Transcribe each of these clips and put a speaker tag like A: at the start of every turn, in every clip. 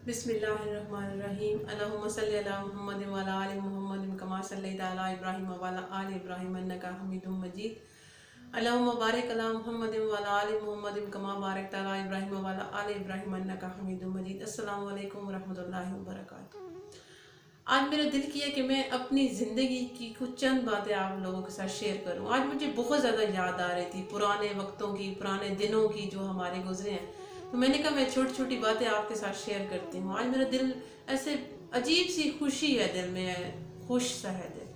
A: बिस्मिल्लाहिर्रहमानिर्रहीम अल्लाहुम्मा सल्लि अला मुहम्मद व अला आलि मुहम्मद कमा सल्लैता अला इब्राहीम व अला आलि इब्राहीम इन्नका हमीदुम मजीद अल्लाहुम्मा बारिक अला मुहम्मद व अला आलि मुहम्मद कमा बारकता अला इब्राहीम व अला आलि इब्राहीम इन्नका हमीदुम मजीद। अस्सलामु अलैकुम व रहमतुल्लाहि व बरकातुहू। आज मेरा दिल किया कि मैं अपनी ज़िंदगी की कुछ चंद बातें आप लोगों के साथ शेयर करूं। आज मुझे बहुत ज़्यादा याद आ रही थी पुराने वक्तों की, पुराने दिनों की जो हमारे गुजरे हैं। तो मैंने कहा मैं छोटी छोटी बातें आपके साथ शेयर करती हूँ। आज मेरा दिल ऐसे अजीब सी खुशी है, दिल में खुश सा है दिल।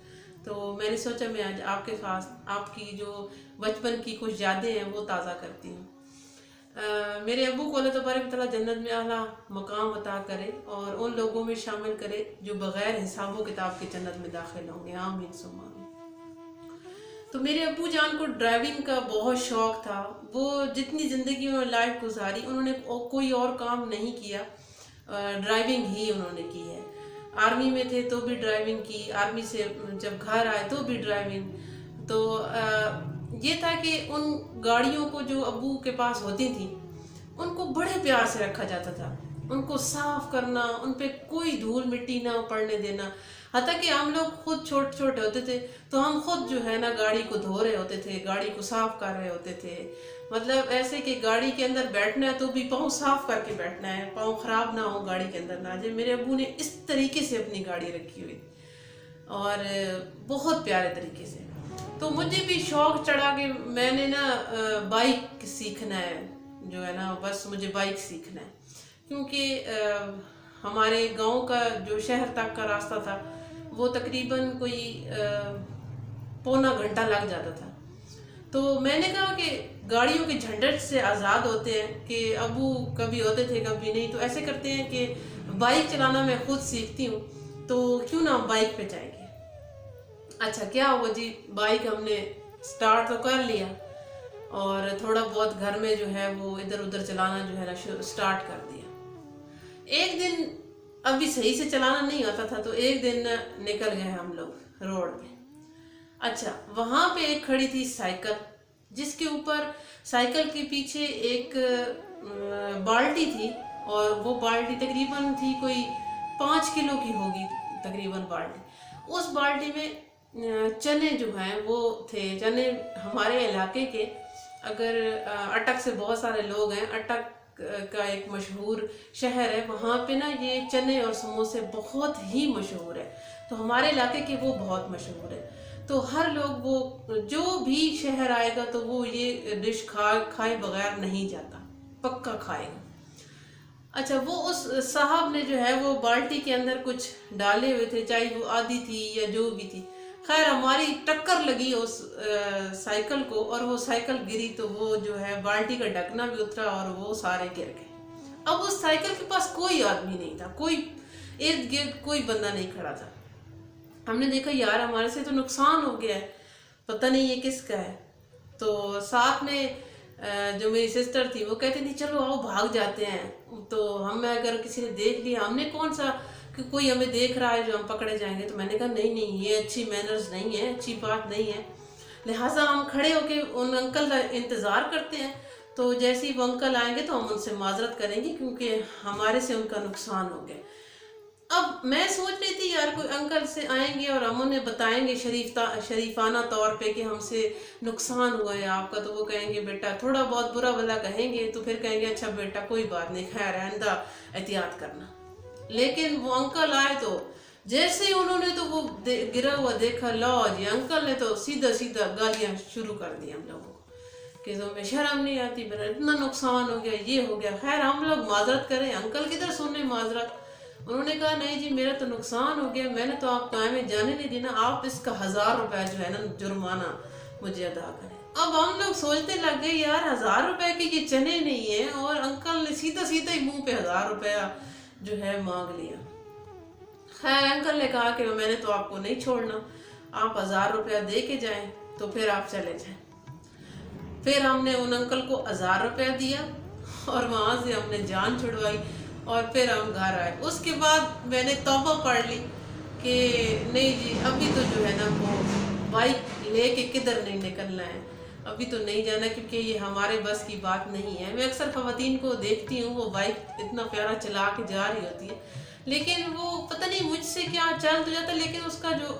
A: तो मैंने सोचा मैं आज आपके पास आपकी जो बचपन की कुछ यादें हैं वो ताज़ा करती हूँ। मेरे अबू को अल्लाह तबारक तआला जन्नत में आला मकाम अता करे और उन लोगों में शामिल करे जो बग़ैर हिसाब किताब के जन्नत में दाखिल होंगे, आमीन सुम्मा आमीन। तो मेरे अब्बू जान को ड्राइविंग का बहुत शौक़ था। वो जितनी ज़िंदगी में लाइफ गुजारी उन्होंने कोई और काम नहीं किया, ड्राइविंग ही उन्होंने की है। आर्मी में थे तो भी ड्राइविंग की, आर्मी से जब घर आए तो भी ड्राइविंग। तो ये था कि उन गाड़ियों को जो अब्बू के पास होती थी उनको बड़े प्यार से रखा जाता था, उनको साफ करना, उन पे कोई धूल मिट्टी ना पड़ने देना। हत्ता कि हम लोग खुद छोटे छोटे होते थे तो हम खुद जो है ना गाड़ी को धो रहे होते थे, गाड़ी को साफ कर रहे होते थे। मतलब ऐसे कि गाड़ी के अंदर बैठना है तो भी पाँव साफ करके बैठना है, पाँव खराब ना हो, गाड़ी के अंदर ना जाए। मेरे अब्बू ने इस तरीके से अपनी गाड़ी रखी हुई और बहुत प्यारे तरीके से। तो मुझे भी शौक़ चढ़ा कि मैंने ना बाइक सीखना है, जो है ना बस मुझे बाइक सीखना है। क्योंकि हमारे गांव का जो शहर तक का रास्ता था वो तकरीबन कोई पौना घंटा लग जाता था। तो मैंने कहा कि गाड़ियों के झंझट से आज़ाद होते हैं कि अबू कभी होते थे कभी नहीं, तो ऐसे करते हैं कि बाइक चलाना मैं खुद सीखती हूँ तो क्यों ना बाइक पे जाएंगे। अच्छा क्या हुआ जी, बाइक हमने स्टार्ट तो कर लिया और थोड़ा बहुत घर में जो है वो इधर उधर चलाना जो है ना स्टार्ट कर दिया। एक दिन अभी सही से चलाना नहीं आता था तो एक दिन निकल गए हम लोग रोड पे। अच्छा वहाँ पे एक खड़ी थी साइकिल, जिसके ऊपर साइकिल के पीछे एक बाल्टी थी और वो बाल्टी तकरीबन थी कोई 5 किलो की होगी तकरीबन बाल्टी। उस बाल्टी में चने जो हैं वो थे। चने हमारे इलाके के, अगर अटक से बहुत सारे लोग हैं, अटक का एक मशहूर शहर है, वहाँ पे ना ये चने और समोसे बहुत ही मशहूर है। तो हमारे इलाके के वो बहुत मशहूर है। तो हर लोग वो जो भी शहर आएगा तो वो ये डिश खाए बगैर नहीं जाता, पक्का खाएगा। अच्छा वो उस साहब ने जो है वो बाल्टी के अंदर कुछ डाले हुए थे, चाहे वो आधी थी या जो भी थी। खैर हमारी टक्कर लगी उस साइकिल को और वो साइकिल गिरी तो वो जो है बाल्टी का ढकना भी उतरा और वो सारे गिर गए। अब उस साइकिल के पास कोई आदमी नहीं था, कोई इर्द गिर्द कोई बंदा नहीं खड़ा था। हमने देखा यार हमारे से तो नुकसान हो गया है, पता नहीं ये किसका है। तो साथ में जो मेरी सिस्टर थी वो कहती थी चलो आओ भाग जाते हैं। तो हमें अगर किसी ने देख लिया, हमने कौन सा कि कोई हमें देख रहा है जो हम पकड़े जाएंगे। तो मैंने कहा नहीं नहीं ये अच्छी मैनर्स नहीं है, अच्छी बात नहीं है। लिहाजा हम खड़े होके उन अंकल का इंतज़ार करते हैं। तो जैसे ही वो अंकल आएंगे तो हम उनसे माजरत करेंगे क्योंकि हमारे से उनका नुकसान हो गया। अब मैं सोच रही थी यार कोई अंकल से आएंगे और हम उन्हें बताएंगे शरीफाना तौर पे कि हमसे नुकसान हुआ है आपका। तो वो कहेंगे बेटा, थोड़ा बहुत बुरा भला कहेंगे तो फिर कहेंगे अच्छा बेटा कोई बात नहीं, खैर आइंदा एहतियात करना। लेकिन वो अंकल आए तो जैसे ही उन्होंने तो वो गिरा हुआ देखा, लो जी अंकल ने तो सीधा सीधा गालियाँ शुरू कर दी हम लोगों को कि तुम्हें शर्म नहीं आती, मेरा इतना नुकसान हो गया, ये हो गया। खैर हम लोग माजरत करें, अंकल किधर सुनने माजरत। उन्होंने कहा नहीं जी मेरा तो नुकसान हो गया, मैंने तो आपको में जाने नहीं देना, आप इसका 1000 रुपये जो है ना जुर्माना मुझे अदा करें। अब हम लोग सोचने लग गए यार 1000 रुपये के ये चने नहीं है और अंकल ने सीधा सीधा ही मुंह पे 1000 रुपया जो है मांग लिया। खैर अंकल ने कहा कि मैंने तो आपको नहीं छोड़ना, आप 1000 रुपया दे के जाएं तो फिर आप चले जाएं। फिर हमने उन अंकल को 1000 रुपया दिया और वहाँ से हमने जान छुड़वाई और फिर हम घर आए। उसके बाद मैंने तौबा पढ़ ली कि नहीं जी अभी तो जो है ना वो बाइक लेके किधर नहीं निकलना है। ابھی تو نہیں جانا کیونکہ یہ ہمارے بس کی بات نہیں ہے. میں اکثر خواتین کو دیکھتی ہوں وہ بائک اتنا پیارا چلا کے جا رہی ہوتی ہے لیکن وہ پتہ نہیں مجھ سے کیا چل تو جاتا ہے لیکن اس کا جو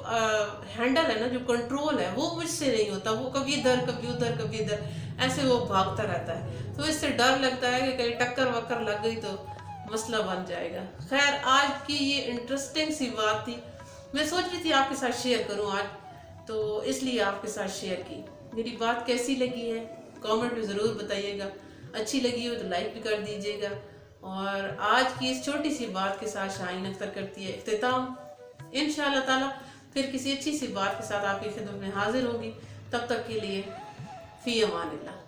A: ہینڈل ہے نا جو کنٹرول ہے وہ مجھ سے نہیں ہوتا. وہ کبھی ادھر کبھی ادھر کبھی ادھر ایسے وہ بھاگتا رہتا ہے. تو اس سے ڈر لگتا ہے کہ کہیں ٹکر وکر لگ گئی تو مسئلہ بن جائے گا. خیر آج کی یہ انٹرسٹنگ سی بات تھی. میں سوچ رہی تھی آپ کے ساتھ شیئر کروں آج تو اس لیے آپ کے ساتھ شیئر کی. میری بات کیسی لگی ہے کامنٹ میں ضرور بتائیے گا. اچھی لگی ہو تو لائک بھی کر دیجیے گا. اور آج کی اس چھوٹی سی بات کے ساتھ شاہین اختر کرتی ہے اختتام. انشاءاللہ تعالی پھر کسی اچھی سی بات کے ساتھ آپ کی خدمت میں حاضر ہوگی. تب تک کے لیے فی امان اللہ.